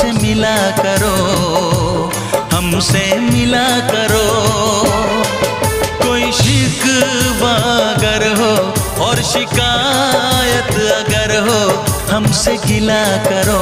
हमसे मिला करो, हमसे मिला करो। कोई शिकवा अगर हो और शिकायत अगर हो, हमसे गिला करो,